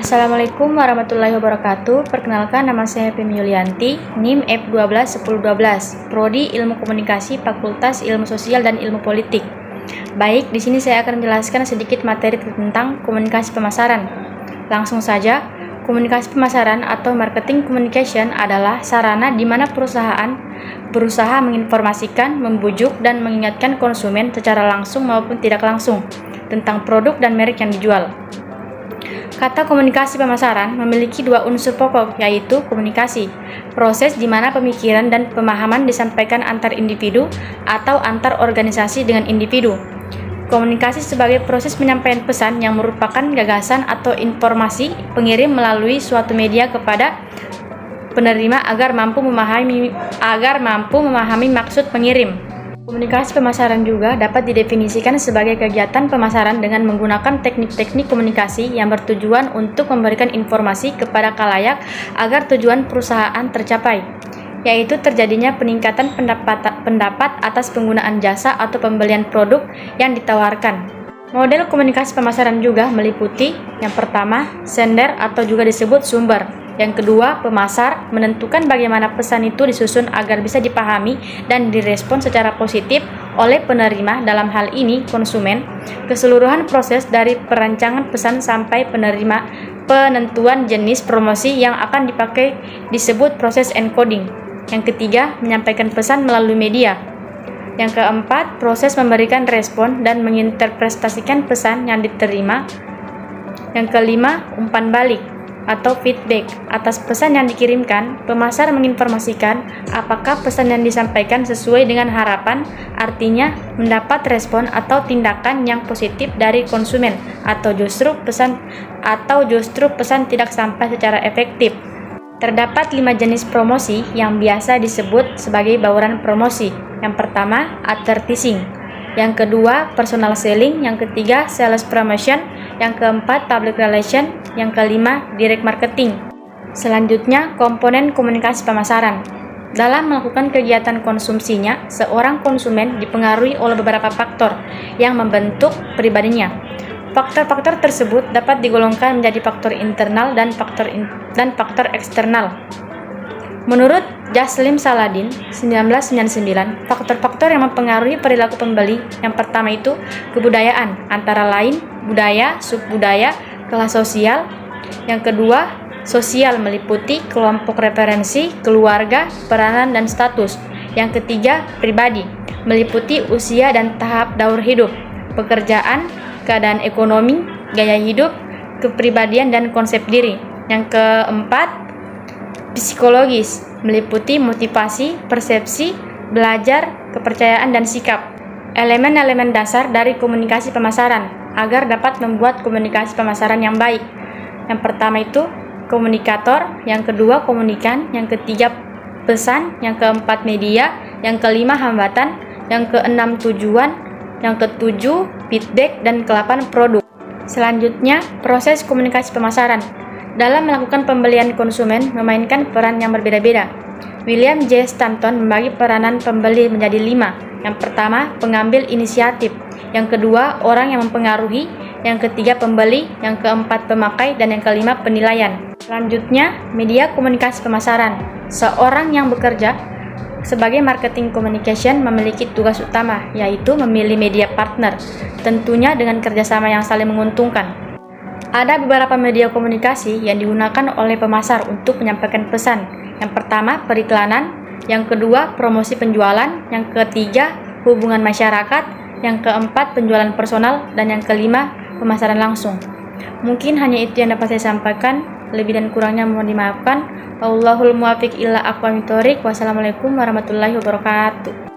Assalamualaikum warahmatullahi wabarakatuh. Perkenalkan, nama saya Femi Yulianti, NIM F121012, Prodi Ilmu Komunikasi, Fakultas Ilmu Sosial dan Ilmu Politik. Baik, di sini saya akan menjelaskan sedikit materi tentang komunikasi pemasaran. Langsung saja, komunikasi pemasaran atau marketing communication adalah sarana di mana perusahaan berusaha menginformasikan, membujuk, dan mengingatkan konsumen secara langsung maupun tidak langsung tentang produk dan merek yang dijual. Kata komunikasi pemasaran memiliki dua unsur pokok, yaitu komunikasi, proses di mana pemikiran dan pemahaman disampaikan antar individu atau antar organisasi dengan individu. Komunikasi sebagai proses penyampaian pesan yang merupakan gagasan atau informasi pengirim melalui suatu media kepada penerima agar mampu memahami maksud pengirim. Komunikasi pemasaran juga dapat didefinisikan sebagai kegiatan pemasaran dengan menggunakan teknik-teknik komunikasi yang bertujuan untuk memberikan informasi kepada khalayak agar tujuan perusahaan tercapai, yaitu terjadinya peningkatan pendapat atas penggunaan jasa atau pembelian produk yang ditawarkan. Model komunikasi pemasaran juga meliputi yang pertama, sender atau juga disebut sumber. Yang kedua, pemasar, menentukan bagaimana pesan itu disusun agar bisa dipahami dan direspon secara positif oleh penerima, dalam hal ini konsumen. Keseluruhan proses dari perancangan pesan sampai penerima, penentuan jenis promosi yang akan dipakai disebut proses encoding. Yang ketiga, menyampaikan pesan melalui media. Yang keempat, proses memberikan respon dan menginterpretasikan pesan yang diterima. Yang kelima, umpan balik atau feedback atas pesan yang dikirimkan. Pemasar menginformasikan apakah pesan yang disampaikan sesuai dengan harapan, artinya mendapat respon atau tindakan yang positif dari konsumen, atau justru pesan tidak sampai secara efektif. Terdapat 5 jenis promosi yang biasa disebut sebagai bauran promosi. Yang pertama, advertising. Yang kedua, personal selling. Yang ketiga, sales promotion. Yang keempat, public relation. Yang kelima, direct marketing. Selanjutnya, komponen komunikasi pemasaran. Dalam melakukan kegiatan konsumsinya, seorang konsumen dipengaruhi oleh beberapa faktor yang membentuk pribadinya. Faktor-faktor tersebut dapat digolongkan menjadi faktor internal dan faktor eksternal. Menurut Jaslim Saladin 1999, faktor-faktor yang mempengaruhi perilaku pembeli yang pertama itu kebudayaan, antara lain budaya, subbudaya, kelas sosial. Yang kedua, sosial, meliputi kelompok referensi, keluarga, peranan, dan status. Yang ketiga, pribadi, meliputi usia dan tahap daur hidup, pekerjaan, keadaan ekonomi, gaya hidup, kepribadian, dan konsep diri. Yang keempat, psikologis, meliputi motivasi, persepsi, belajar, kepercayaan, dan sikap. Elemen-elemen dasar dari komunikasi pemasaran agar dapat membuat komunikasi pemasaran yang baik. Yang pertama itu komunikator, yang kedua komunikan, yang ketiga pesan, yang keempat media, yang kelima hambatan, yang keenam tujuan, yang ketujuh feedback, dan ke-8 produk. Selanjutnya, proses komunikasi pemasaran. Dalam melakukan pembelian, konsumen memainkan peran yang berbeda-beda. William J. Stanton membagi peranan pembeli menjadi 5. Yang pertama, pengambil inisiatif. Yang kedua, orang yang mempengaruhi. Yang ketiga, pembeli. Yang keempat, pemakai. Dan yang kelima, penilaian. Selanjutnya, media komunikasi pemasaran. Seorang yang bekerja sebagai marketing communication memiliki tugas utama, yaitu memilih media partner, tentunya dengan kerjasama yang saling menguntungkan. Ada beberapa media komunikasi yang digunakan oleh pemasar untuk menyampaikan pesan. Yang pertama, periklanan. Yang kedua, promosi penjualan. Yang ketiga, hubungan masyarakat. Yang keempat, penjualan personal. Dan yang kelima, pemasaran langsung. Mungkin hanya itu yang dapat saya sampaikan. Lebih dan kurangnya mohon dimaafkan. Wallahul muwaffiq ila aqwamit thoriq. Wassalamualaikum warahmatullahi wabarakatuh.